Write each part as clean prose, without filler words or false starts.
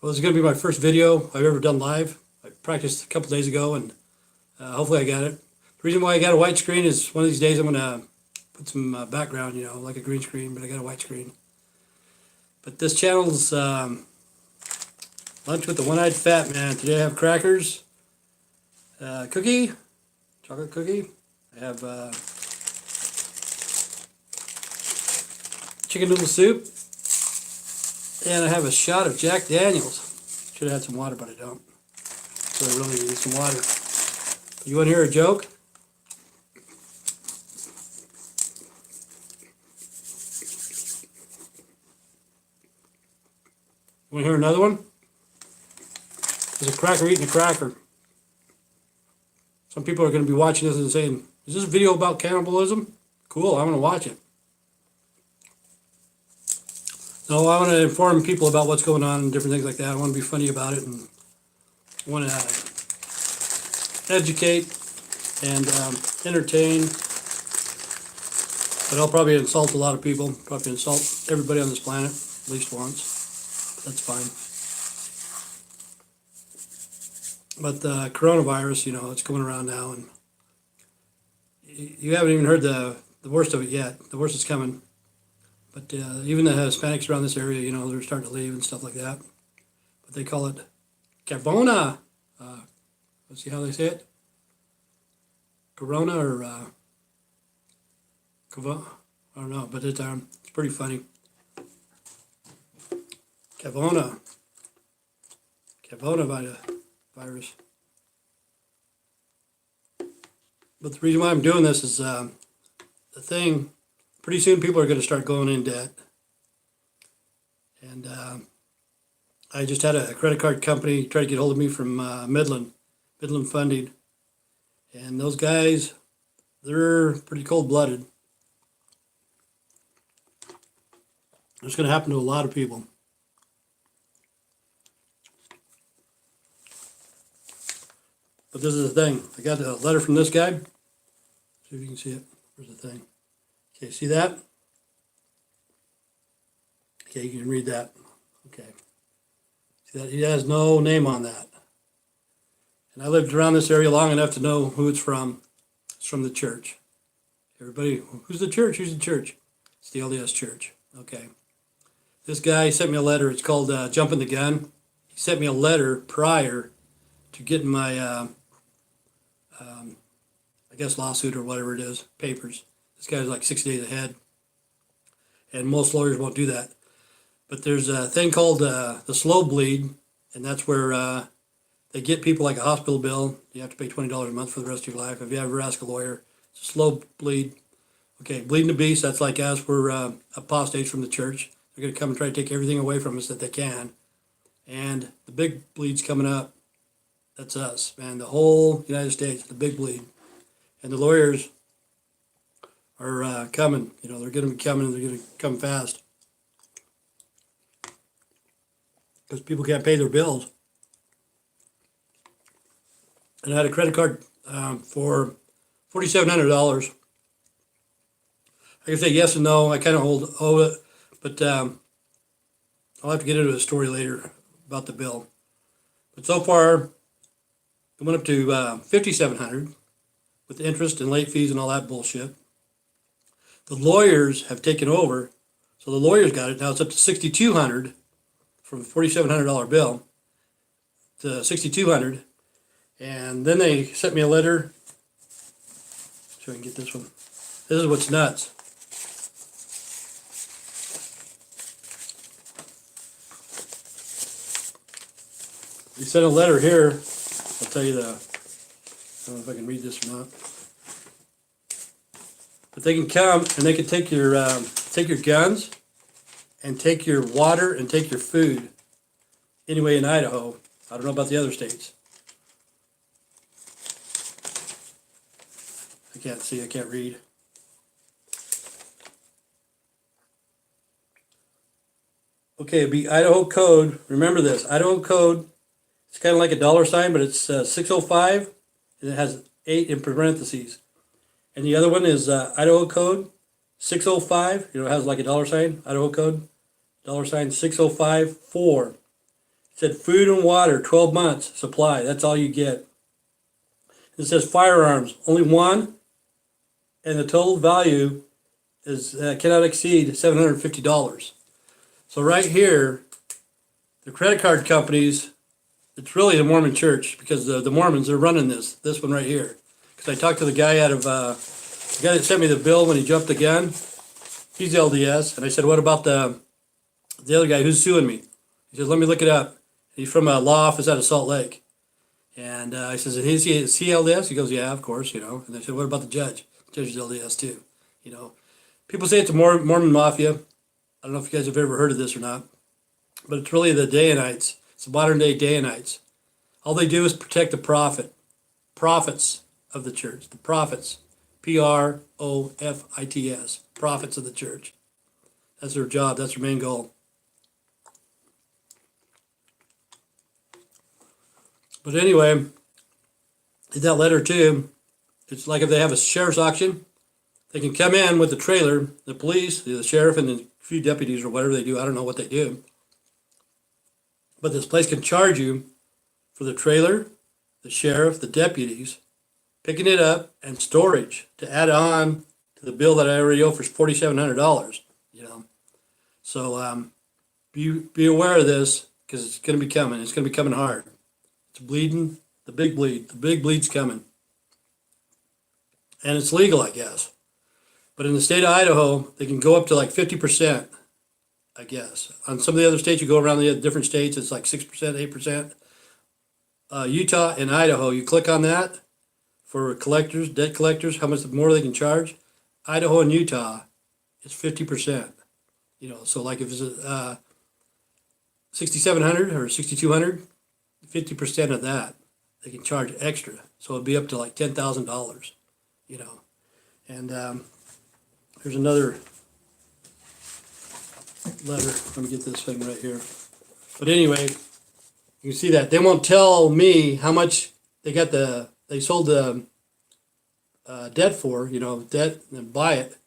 Well, this is going to be my first video I've ever done live. I practiced a couple days ago, and hopefully I got it. The reason why I got a white screen is one of these days I'm going to put some background, like a green screen, but I got a white screen. But this channel's Lunch with the One-Eyed Fat Man. Today I have crackers, cookie, chocolate cookie. I have chicken noodle soup. And I have a shot of Jack Daniels. Should have had some water, but I don't. So I really need some water. You want to hear a joke? Want to hear another one? There's a cracker eating a cracker. Some people are going to be watching this and saying, is this a video about cannibalism? Cool, I'm going to watch it. No, I want to inform people about what's going on and different things like that. I want to be funny about it, and I want to educate and entertain. But I'll probably insult a lot of people. Probably insult everybody on this planet at least once. That's fine. But the coronavirus, it's going around now, and you haven't even heard the worst of it yet. The worst is coming. But even the Hispanics around this area, they're starting to leave and stuff like that. But they call it Cavona. Let's see how they say it. Corona or Cavona. I don't know, but it's pretty funny. Cavona. Cavona virus. But the reason why I'm doing this is the thing. Pretty soon people are going to start going in debt. And I just had a credit card company try to get hold of me from Midland Funding. And those guys, they're pretty cold-blooded. It's going to happen to a lot of people. But this is the thing. I got a letter from this guy. See if you can see it. Where's the thing? Okay, see that? Okay, you can read that. Okay. See that? He has no name on that. And I lived around this area long enough to know who it's from. It's from the church. Everybody, who's the church? Who's the church? It's the LDS church. Okay. This guy sent me a letter. It's called Jumping the Gun. He sent me a letter prior to getting my, I guess, lawsuit or whatever it is, papers. This guy's like 6 days ahead, and most lawyers won't do that. But there's a thing called the slow bleed, and that's where they get people like a hospital bill. You have to pay $20 a month for the rest of your life. If you ever ask a lawyer, it's a slow bleed. Okay, bleeding the beast, that's like us. We're apostates from the church. They're going to come and try to take everything away from us that they can. And the big bleed's coming up. That's us, man. The whole United States, the big bleed. And the lawyers are coming. They're going to be coming, and they're going to come fast. Because people can't pay their bills. And I had a credit card for $4,700. I can say yes and no. I kind of owe it. But I'll have to get into a story later about the bill. But so far, it went up to $5,700 with interest and late fees and all that bullshit. The lawyers have taken over, so the lawyers got it. Now it's up to $6,200 from a $4,700 bill to $6,200. And then they sent me a letter. So I can get this one. This is what's nuts. They sent a letter here. I'll tell you I don't know if I can read this or not. But they can come and they can take your guns and take your water and take your food. Anyway, in Idaho, I don't know about the other states. I can't see. I can't read. Okay, it'd be Idaho code. Remember this, Idaho code. It's kind of like a dollar sign, but it's 605, and it has 8 in parentheses. And the other one is Idaho code 605. It has like a dollar sign, Idaho code, $605-4. said food and water, 12 months supply. That's all you get. It says firearms, only one, and the total value is cannot exceed $750. So right here, the credit card companies, it's really the Mormon Church, because the Mormons are running this one right here. Because I talked to the guy out of the guy that sent me the bill when he jumped the gun. He's LDS, and I said, "What about the other guy who's suing me?" He says, "Let me look it up." He's from a law office out of Salt Lake. And I says, is he LDS? He goes, "Yeah, of course, you know." And I said, "What about the judge?" The judge is LDS too, you know. People say it's a Mormon mafia. I don't know if you guys have ever heard of this or not, but it's really the Danites. It's the modern day Danites. All they do is protect the prophets of the church, the prophets, Profits, prophets of the church. That's their job. That's their main goal. But anyway, in that letter too, it's like if they have a sheriff's auction, they can come in with the trailer, the police, the sheriff, and a few deputies or whatever they do. I don't know what they do. But this place can charge you for the trailer, the sheriff, the deputies, picking it up, and storage to add on to the bill that I already owe for $4,700. You know, so be aware of this, because it's going to be coming. It's going to be coming hard. It's bleeding. The big bleed. The big bleed's coming, and it's legal, I guess. But in the state of Idaho, they can go up to like 50%. I guess. On some of the other states, you go around the different states, it's like 6%, 8%. Utah and Idaho, you click on that for collectors, debt collectors, how much more they can charge. Idaho and Utah, it's 50%. You know, so like if it's 6,700 or 6,200, 50% of that they can charge extra. So it'd be up to like $10,000. You know, and here's another letter. Let me get this thing right here. But anyway, you can see that they won't tell me how much they sold the debt for, you know, debt, and buy it.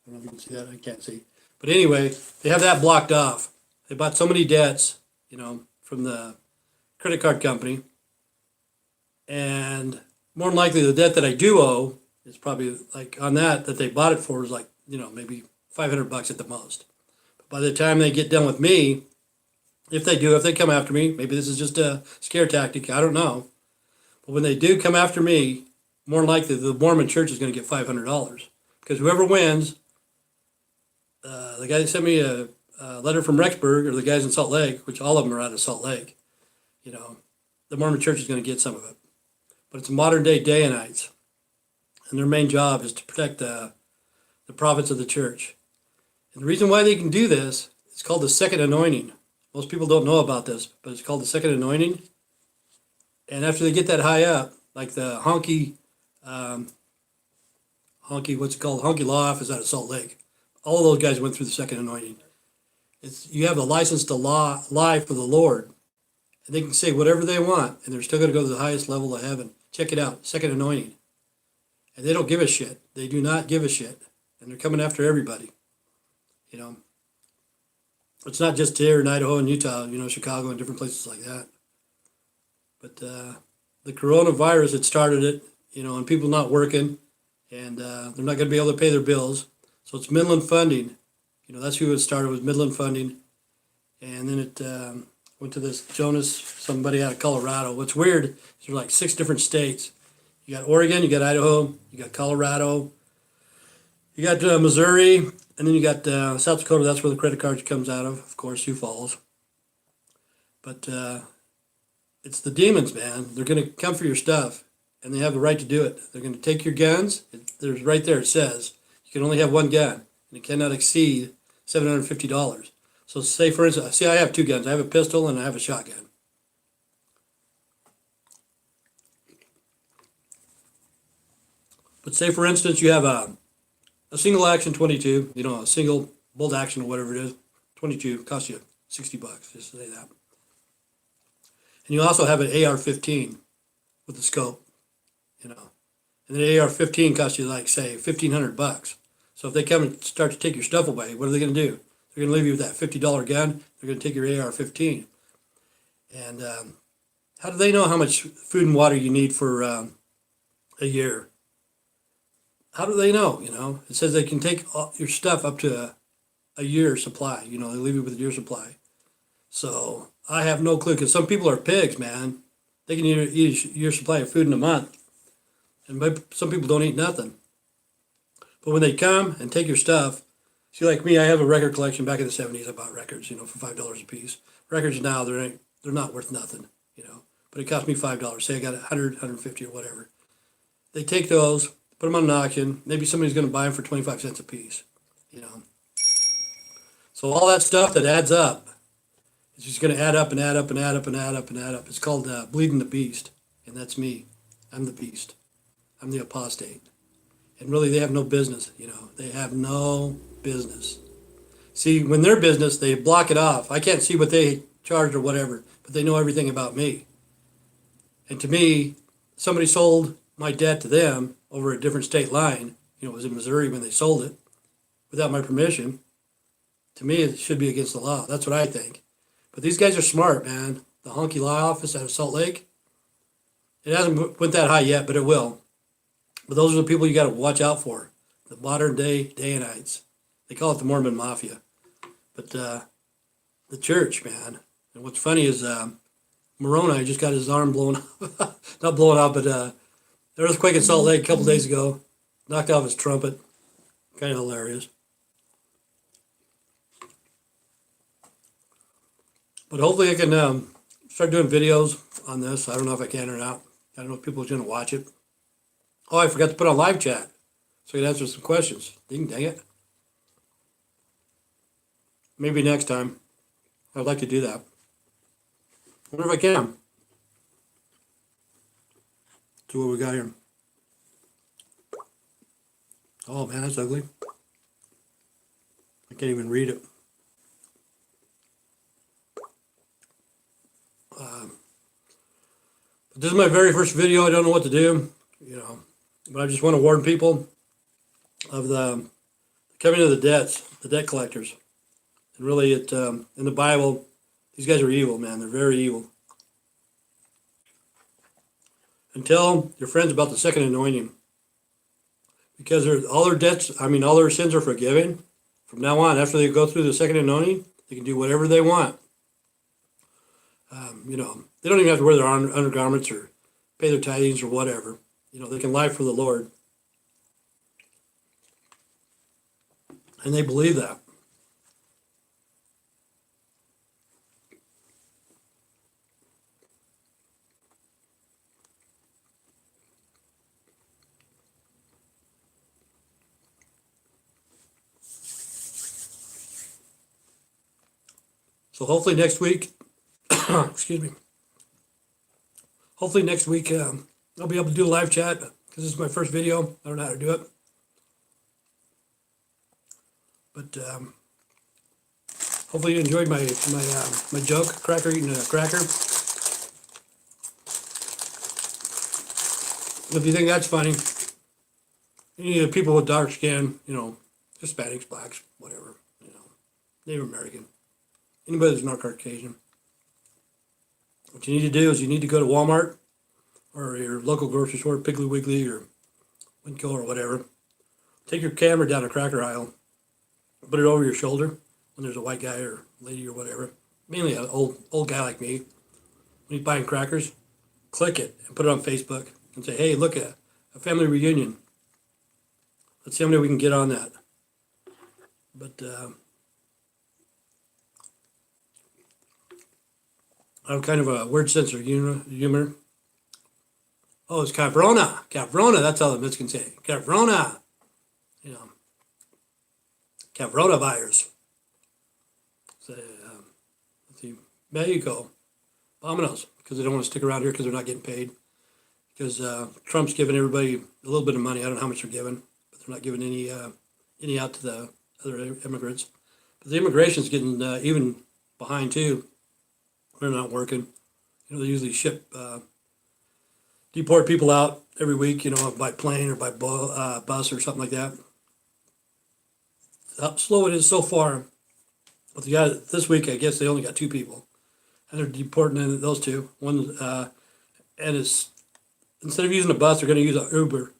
I don't know if you can see that. I can't see. But anyway, they have that blocked off. They bought so many debts, you know, from the credit card company, and more than likely the debt that I do owe is probably like on that they bought it for is like, you know, maybe $500 at the most. By the time they get done with me, if they come after me, maybe this is just a scare tactic, I don't know. But when they do come after me, more than likely the Mormon Church is going to get $500. Because whoever wins, the guy that sent me a letter from Rexburg, or the guys in Salt Lake, which all of them are out of Salt Lake, you know, the Mormon Church is going to get some of it. But it's modern day Danites. And their main job is to protect the prophets of the church. And the reason why they can do this, it's called the second anointing. Most people don't know about this, but it's called the second anointing. And after they get that high up, like the honky, honky law office out of Salt Lake, all of those guys went through the second anointing. You have a license to lie for the Lord. And they can say whatever they want, and they're still going to go to the highest level of heaven. Check it out, second anointing. And they don't give a shit. They do not give a shit. And they're coming after everybody. You know, it's not just here in Idaho and Utah, you know, Chicago and different places like that. But the coronavirus had started it, you know, and people not working, and they're not going to be able to pay their bills. So it's Midland Funding. You know, that's who it started, was Midland Funding. And then it went to this Jonas, somebody out of Colorado. What's weird is there's like 6 different states. You got Oregon, you got Idaho, you got Colorado, you got Missouri, and then you got South Dakota. That's where the credit card comes out of course, Sioux Falls. But it's the demons, man. They're going to come for your stuff, and they have the right to do it. They're going to take your guns. There's right there, it says you can only have one gun, and it cannot exceed $750. So say, for instance, see, I have 2 guns. I have a pistol and I have a shotgun. But say, for instance, you have a single action 22, you know, a single bolt action or whatever it is, 22, costs you $60, just say that. And you also have an AR-15 with the scope, you know. And the AR-15 costs you, like, say, $1,500. So if they come and start to take your stuff away, what are they going to do? They're going to leave you with that $50 gun. They're going to take your AR-15. And how do they know how much food and water you need for a year? How do they know? It says they can take your stuff up to a year supply. They leave you with a year supply. So I have no clue, because some people are pigs, man. They can eat a year supply of food in a month, and some people don't eat nothing. But when they come and take your stuff, see, like me, I have a record collection. Back in the '70s, I bought records, for $5 a piece. Records now, they're not worth nothing, But it cost me $5. Say I got 100, 150 or whatever. They take those, put them on an auction. Maybe somebody's going to buy them for 25 cents a piece, you know. So all that stuff that adds up, it's just going to add up and add up and add up and add up and add up. It's called bleeding the beast, and that's me. I'm the beast. I'm the apostate. And really, they have no business, They have no business. See, when they're business, they block it off. I can't see what they charge or whatever, but they know everything about me. And to me, somebody sold my debt to them over a different state line. It was in Missouri when they sold it, without my permission. To me, it should be against the law. That's what I think. But these guys are smart, man. The honky law office out of Salt Lake, it hasn't went that high yet, but it will. But those are the people you got to watch out for. The modern day Danites. They call it the Mormon Mafia. But the church, man. And what's funny is Moroni just got his arm blown up. Not blown out, but there was an earthquake in Salt Lake a couple days ago. Knocked off his trumpet. Kind of hilarious. But hopefully I can start doing videos on this. I don't know if I can or not. I don't know if people are going to watch it. Oh, I forgot to put on live chat, so I can answer some questions. Dang it. Maybe next time. I'd like to do that. I wonder if I can. See what we got here. Oh man, that's ugly. I can't even read it. But this is my very first video. I don't know what to do, but I just want to warn people of the coming of the debt collectors. And really, in the Bible, these guys are evil, man. They're very evil. And tell your friends about the second anointing, because all their debts, all their sins are forgiven. From now on, after they go through the second anointing, they can do whatever they want. They don't even have to wear their undergarments or pay their tithings or whatever. They can lie for the Lord. And they believe that. So hopefully next week, excuse me. Hopefully next week I'll be able to do a live chat, because this is my first video. I don't know how to do it. But hopefully you enjoyed my joke, cracker eating a cracker. If you think that's funny, any of the people with dark skin, Hispanics, blacks, whatever, Native American, anybody that's not Caucasian. What you need to do is you need to go to Walmart or your local grocery store, Piggly Wiggly or Winco or whatever. Take your camera down a cracker aisle, put it over your shoulder when there's a white guy or lady or whatever, mainly an old guy like me. When he's buying crackers, click it and put it on Facebook and say, hey, look at a family reunion. Let's see how many we can get on that. But I have kind of a weird sense of humor. Oh, it's Cabrona. Cabrona, that's how the Mexicans say it. Cabrona. Cabrona virus. So, let's see, Mexico. Vámonos. Because they don't want to stick around here because they're not getting paid. Because Trump's giving everybody a little bit of money. I don't know how much they're giving, but they're not giving any out to the other immigrants. But the immigration's getting even behind too. They're not working. They usually deport people out every week, by plane or by bus or something like that. How slow it is so far. But this week, I guess they only got 2 people. and they're deporting those two. One, and it's instead of using a bus, they're going to use an Uber.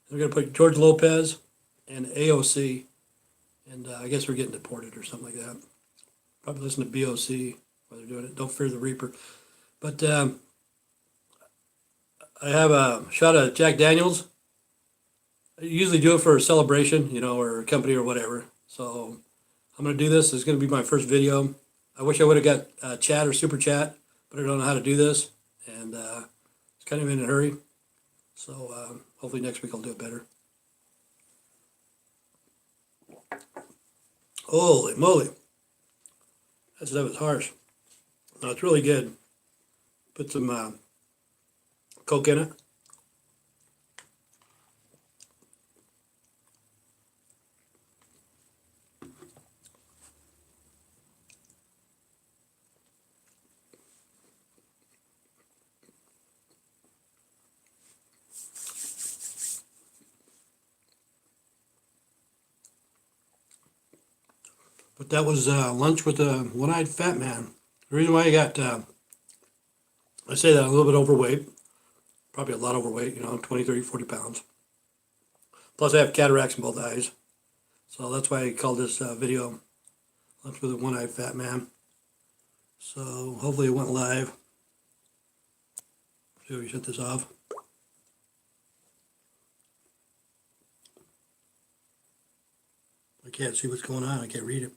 They're going to put George Lopez and AOC, and I guess we're getting deported or something like that. Probably listen to BOC while they're doing it. Don't fear the Reaper. But I have a shot of Jack Daniels. I usually do it for a celebration, or a company or whatever. So I'm going to do this. This is going to be my first video. I wish I would have got chat or super chat, but I don't know how to do this. And it's kind of in a hurry. So hopefully next week I'll do it better. Holy moly. That stuff is harsh. No, it's really good. Put some Coke in it. But that was lunch with the one-eyed fat man. The reason why I got, I say that I'm a little bit overweight, probably a lot overweight, 20, 30, 40 pounds. Plus I have cataracts in both eyes. So that's why I called this video Lunch with a One-Eyed Fat Man. So hopefully it went live. See if we shut this off. I can't see what's going on. I can't read it.